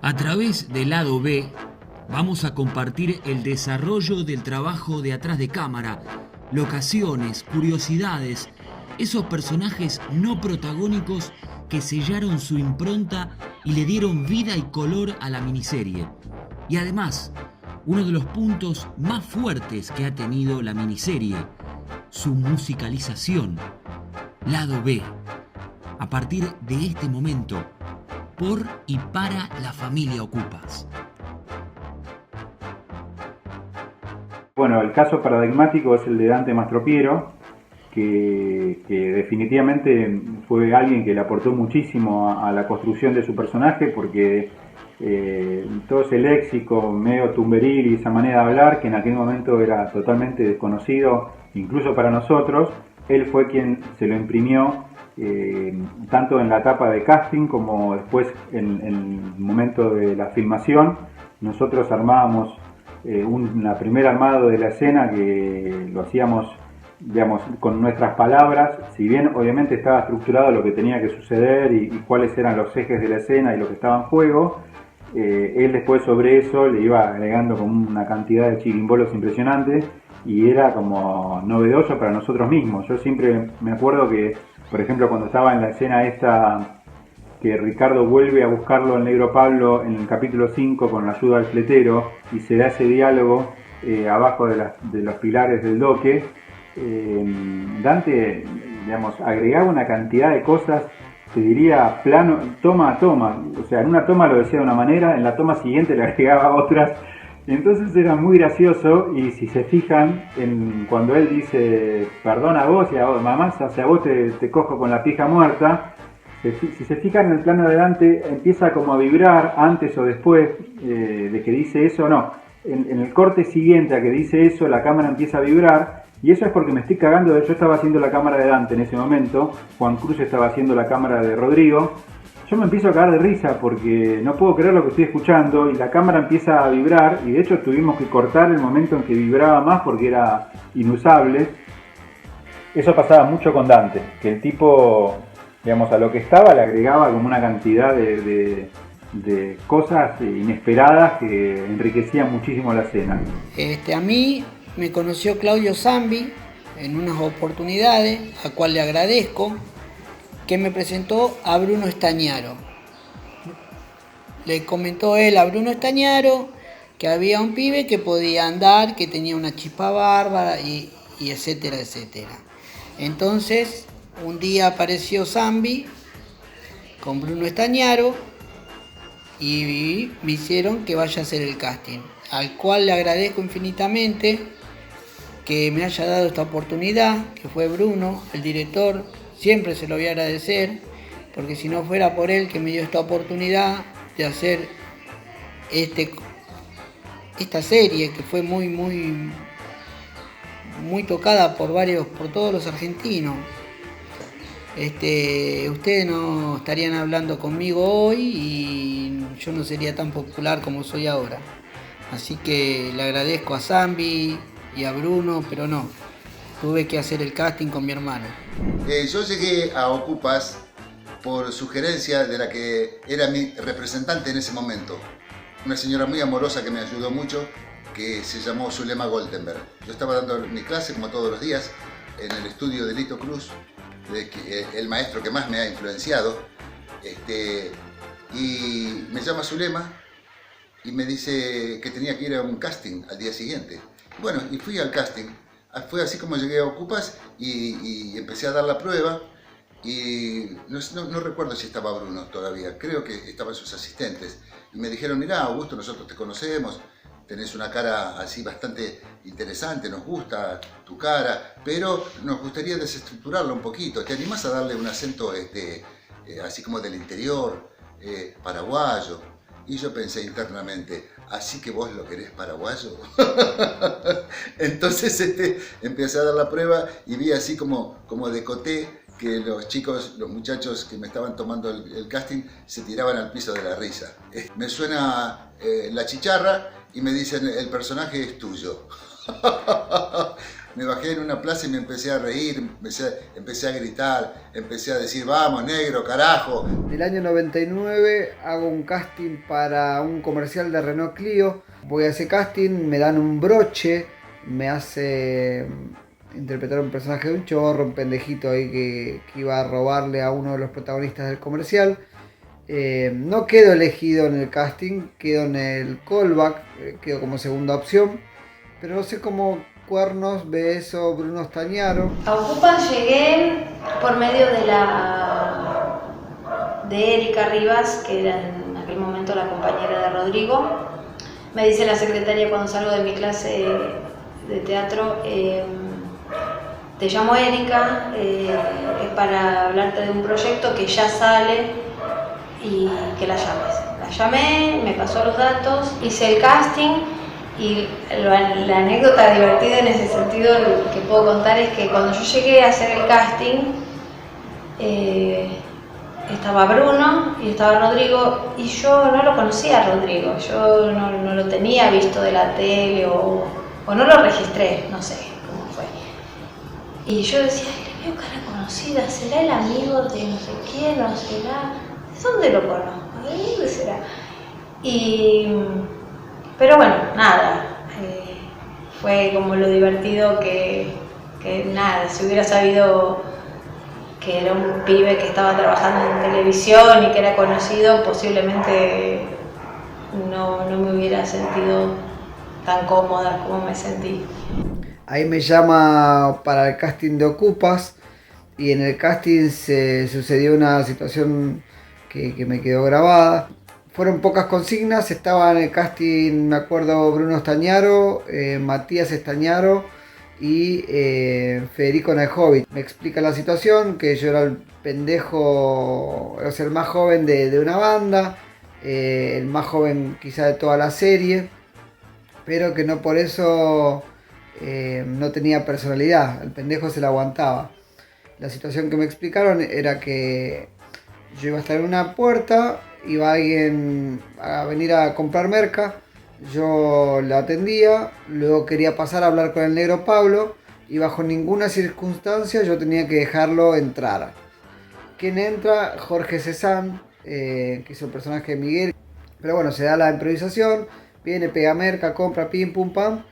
A través del lado B, vamos a compartir el desarrollo del trabajo de atrás de cámara, locaciones, curiosidades, esos personajes no protagónicos que sellaron su impronta y le dieron vida y color a la miniserie. Y además, uno de los puntos más fuertes que ha tenido la miniserie, su musicalización. Lado B. A partir de este momento, por y para la familia Okupas. Bueno, el caso paradigmático es el de Dante Mastropiero, que definitivamente fue alguien que le aportó muchísimo a la construcción de su personaje, porque todo ese léxico medio tumberil y esa manera de hablar, que en aquel momento era totalmente desconocido, incluso para nosotros, él fue quien se lo imprimió, tanto en la etapa de casting como después en el momento de la filmación. Nosotros armábamos un primer armado de la escena que lo hacíamos, digamos, con nuestras palabras, si bien obviamente estaba estructurado lo que tenía que suceder y cuáles eran los ejes de la escena y lo que estaba en juego. Él después sobre eso le iba agregando como una cantidad de chirimbolos impresionantes y era como novedoso para nosotros mismos. Yo siempre me acuerdo que, por ejemplo, cuando estaba en la escena esta que Ricardo vuelve a buscarlo al Negro Pablo en el capítulo 5 con la ayuda del fletero y se da ese diálogo abajo de los pilares del doque, Dante, digamos, agregaba una cantidad de cosas, te diría plano, toma a toma, o sea, en una toma lo decía de una manera, en la toma siguiente le agregaba otras, entonces era muy gracioso. Y si se fijan, cuando él dice perdona a vos y a vos, mamá, o sea, a vos te cojo con la pija muerta, si se fijan en el plano de Dante empieza como a vibrar antes o después de que dice eso, no, en el corte siguiente a que dice eso la cámara empieza a vibrar. Y eso es porque me estoy cagando. Yo estaba haciendo la cámara de Dante en ese momento, Juan Cruz estaba haciendo la cámara de Rodrigo. Yo me empiezo a cagar de risa porque no puedo creer lo que estoy escuchando y la cámara empieza a vibrar, y de hecho tuvimos que cortar el momento en que vibraba más porque era inusable. Eso pasaba mucho con Dante, que el tipo, digamos, a lo que estaba le agregaba como una cantidad de cosas inesperadas que enriquecían muchísimo la escena. A mí me conoció Claudio Zambi en unas oportunidades, a cual le agradezco, que me presentó a Bruno Estañaro. Le comentó él a Bruno Estañaro que había un pibe que podía andar, que tenía una chispa bárbara y etcétera, etcétera. Entonces, un día apareció Zambi con Bruno Estañaro y me hicieron que vaya a hacer el casting, al cual le agradezco infinitamente que me haya dado esta oportunidad, que fue Bruno, el director. Siempre se lo voy a agradecer, porque si no fuera por él que me dio esta oportunidad de hacer esta serie, que fue muy tocada por todos los argentinos, ustedes no estarían hablando conmigo hoy y yo no sería tan popular como soy ahora. Así que le agradezco a Zambi y a Bruno, pero no, tuve que hacer el casting con mi hermano. Yo llegué a Okupas por sugerencia de la que era mi representante en ese momento, una señora muy amorosa que me ayudó mucho, que se llamó Zulema Goldenberg. Yo estaba dando mi clase como todos los días en el estudio de Lito Cruz, el maestro que más me ha influenciado, y me llama Zulema y me dice que tenía que ir a un casting al día siguiente. Bueno, y fui al casting. Fue así como llegué a Okupas y empecé a dar la prueba. Y no recuerdo si estaba Bruno todavía, creo que estaban sus asistentes. Y me dijeron, mirá, Augusto, nosotros te conocemos, tenés una cara así bastante interesante, nos gusta tu cara, pero nos gustaría desestructurarla un poquito. ¿Te animás a darle un acento así como del interior, paraguayo? Y yo pensé internamente, ¿así que vos lo querés paraguayo? Entonces empecé a dar la prueba y vi así como decoté que los muchachos que me estaban tomando el casting se tiraban al piso de la risa. Me suena la chicharra y me dicen, el personaje es tuyo. Me bajé en una plaza y me empecé a reír, empecé a gritar, empecé a decir, vamos, negro, carajo. En el año 99 hago un casting para un comercial de Renault Clio. Voy a ese casting, me dan un broche, me hace interpretar un personaje de un chorro, un pendejito ahí que iba a robarle a uno de los protagonistas del comercial. No quedo elegido en el casting, quedo en el callback, quedo como segunda opción, pero no sé cómo cuernos ve eso Bruno Stagnaro. A Ocupas llegué por medio de Erika Rivas, que era en aquel momento la compañera de Rodrigo. Me dice la secretaria cuando salgo de mi clase de teatro, te llamo Erika, es para hablarte de un proyecto que ya sale y que la llames. La llamé, me pasó los datos, hice el casting y la anécdota divertida en ese sentido que puedo contar es que cuando yo llegué a hacer el casting, estaba Bruno y estaba Rodrigo y yo no lo conocía a Rodrigo, yo no lo tenía visto de la tele o no lo registré, no sé cómo fue. Y yo decía, le veo cara conocida, ¿será el amigo de no sé quién o será? ¿De dónde lo conozco? ¿De dónde será? Pero bueno, nada, fue como lo divertido que nada, si hubiera sabido que era un pibe que estaba trabajando en televisión y que era conocido, posiblemente no me hubiera sentido tan cómoda como me sentí. Ahí me llama para el casting de Ocupas y en el casting se sucedió una situación que me quedó grabada. Fueron pocas consignas, estaba en el casting, me acuerdo, Bruno Stagnaro, Matías Stagnaro y Federico Najjovic. Me explica la situación, que yo era el pendejo, o sea, el más joven de una banda, el más joven quizá de toda la serie, pero que no por eso no tenía personalidad, el pendejo se la aguantaba. La situación que me explicaron era que yo iba a estar en una puerta, iba alguien a venir a comprar merca, yo la atendía, luego quería pasar a hablar con el negro Pablo y bajo ninguna circunstancia yo tenía que dejarlo entrar. ¿Quién entra? Jorge Cezanne, que hizo el personaje de Miguel. Pero bueno, se da la improvisación, viene, pega merca, compra, pim, pum, pam,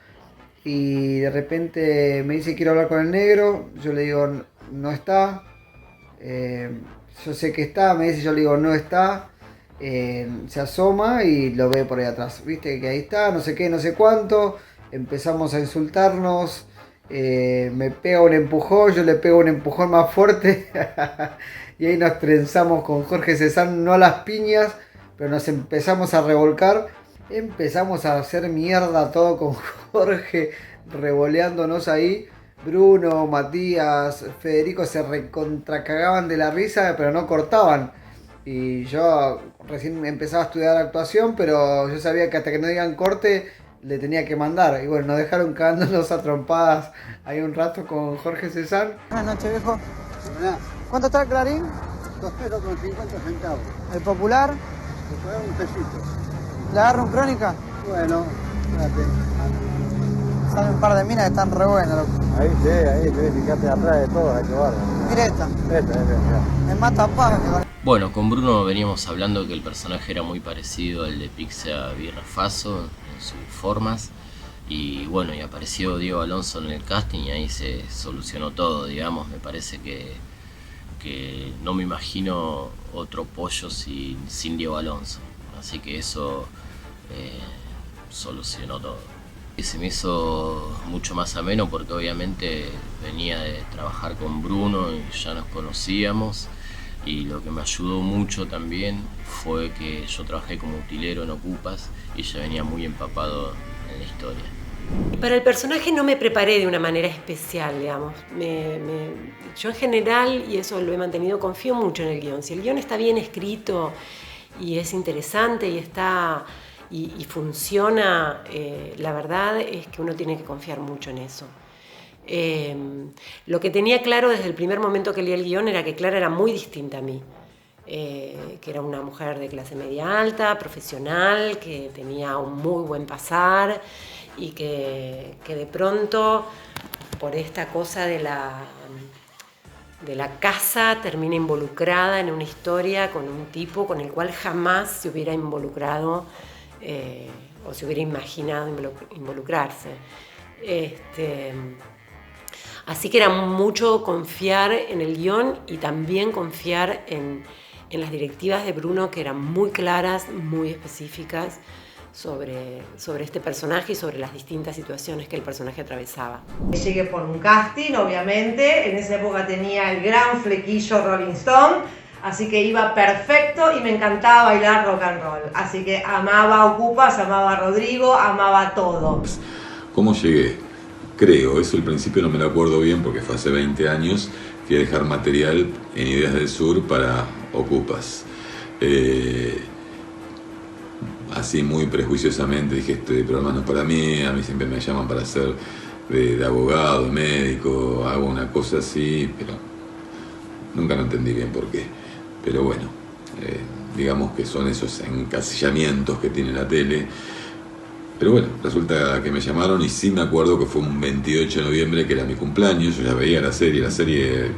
y de repente me dice quiero hablar con el negro, yo le digo no está, yo sé que está, me dice, yo le digo no está. Se asoma y lo ve por ahí atrás, viste que ahí está, no sé qué, no sé cuánto, empezamos a insultarnos, me pega un empujón, yo le pego un empujón más fuerte y ahí nos trenzamos con Jorge Cezanne, no a las piñas, pero nos empezamos a revolcar, empezamos a hacer mierda todo con Jorge, revoleándonos ahí. Bruno, Matías, Federico se recontracagaban de la risa, pero no cortaban. Y yo recién empezaba a estudiar actuación, pero yo sabía que hasta que no digan corte, le tenía que mandar. Y bueno, nos dejaron cagándonos a trompadas ahí un rato con Jorge Cezanne. Buenas noches, viejo. ¿Cuánto está el Clarín? 2 pesos con 50 centavos. ¿El Popular? Te paga un pesito. ¿Le agarro un Crónica? Bueno, espérate. Sale un par de minas que están re buenas, loco. Ahí, te ves, fíjate atrás de todo, hay que guardar. Mira esta. Esta. Me mata paga que con... Bueno, con Bruno veníamos hablando que el personaje era muy parecido al de Pixia Birrafaso en sus formas. Y bueno, y apareció Diego Alonso en el casting y ahí se solucionó todo, digamos. Me parece que no me imagino otro pollo sin Diego Alonso. Así que eso solucionó todo. Y se me hizo mucho más ameno porque obviamente venía de trabajar con Bruno y ya nos conocíamos. Y lo que me ayudó mucho también fue que yo trabajé como utilero en Ocupas y ya venía muy empapado en la historia. Para el personaje no me preparé de una manera especial, digamos. Yo en general, y eso lo he mantenido, confío mucho en el guión. Si el guión está bien escrito y es interesante y funciona, la verdad es que uno tiene que confiar mucho en eso. Lo que tenía claro desde el primer momento que leí el guión era que Clara era muy distinta a mí. que era una mujer de clase media alta, profesional, que tenía un muy buen pasar y que de pronto, por esta cosa de la casa, termina involucrada en una historia con un tipo con el cual jamás se hubiera involucrado o se hubiera imaginado involucrarse. Así que era mucho confiar en el guión y también confiar en las directivas de Bruno, que eran muy claras, muy específicas sobre este personaje y sobre las distintas situaciones que el personaje atravesaba. Llegué por un casting, obviamente. En esa época tenía el gran flequillo Rolling Stone, así que iba perfecto y me encantaba bailar rock and roll. Así que amaba Ocupas, amaba a Rodrigo, amaba todo. ¿Cómo llegué? Creo, eso al principio no me lo acuerdo bien porque fue hace 20 años, fui a dejar material en Ideas del Sur para Ocupas. Así muy prejuiciosamente dije, este programa no es para mí, a mí siempre me llaman para ser de abogado, médico, hago una cosa así, pero nunca lo entendí bien por qué. Pero bueno, digamos que son esos encasillamientos que tiene la tele. Pero bueno, resulta que me llamaron y sí me acuerdo que fue un 28 de noviembre, que era mi cumpleaños. Yo ya veía la serie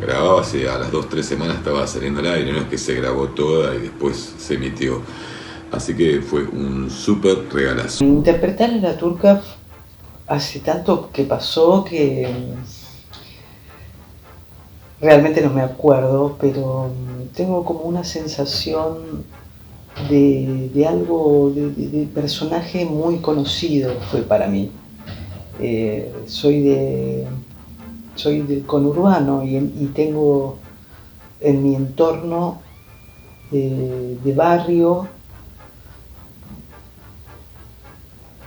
grababa hace a las 2-3 semanas, estaba saliendo al aire, no es que se grabó toda y después se emitió. Así que fue un súper regalazo. Interpretar a la turca hace tanto que pasó que realmente no me acuerdo, pero tengo como una sensación de algo, de personaje muy conocido fue para mí. Soy del conurbano y tengo en mi entorno de barrio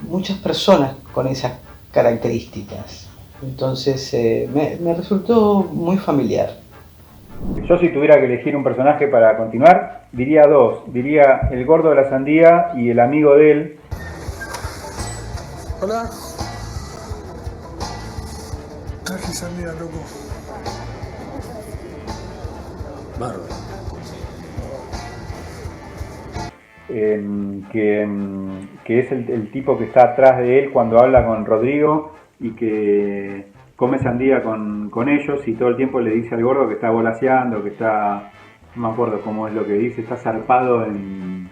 muchas personas con esas características. Entonces me resultó muy familiar. Yo, si tuviera que elegir un personaje para continuar, diría dos. Diría el gordo de la sandía y el amigo de él. Hola. Traje sandía, loco. Bárbaro. Que es el tipo que está atrás de él cuando habla con Rodrigo y que come sandía con ellos y todo el tiempo le dice al gordo que está volaseando, que está, no me acuerdo cómo es lo que dice, está zarpado en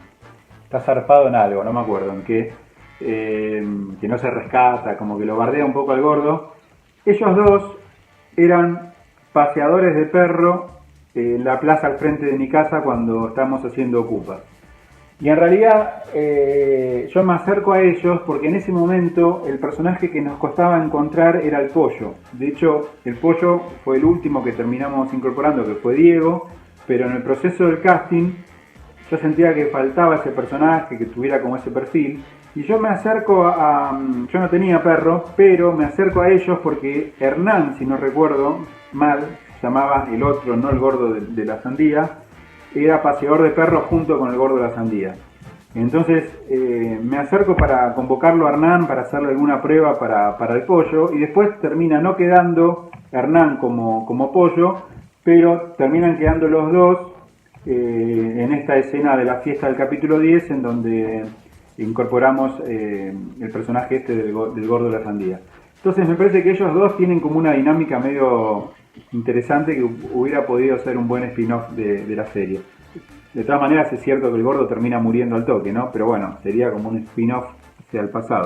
algo, no me acuerdo en qué, que no se rescata, como que lo bardea un poco al gordo. Ellos dos eran paseadores de perro en la plaza al frente de mi casa cuando estábamos haciendo Ocupas. Y en realidad yo me acerco a ellos porque en ese momento el personaje que nos costaba encontrar era el Pollo. De hecho, el Pollo fue el último que terminamos incorporando, que fue Diego, pero en el proceso del casting yo sentía que faltaba ese personaje, que tuviera como ese perfil. Y yo me acerco yo no tenía perro, pero me acerco a ellos porque Hernán, si no recuerdo mal, se llamaba el otro, no el gordo de la sandía, era paseador de perros junto con el gordo de la sandía. Entonces me acerco para convocarlo a Hernán para hacerle alguna prueba para el Pollo y después termina no quedando Hernán como Pollo, pero terminan quedando los dos en esta escena de la fiesta del capítulo 10 en donde incorporamos el personaje del gordo de la sandía. Entonces me parece que ellos dos tienen como una dinámica medio interesante que hubiera podido ser un buen spin-off de la serie. De todas maneras es cierto que el gordo termina muriendo al toque, ¿no? Pero bueno, sería como un spin-off hacia el pasado.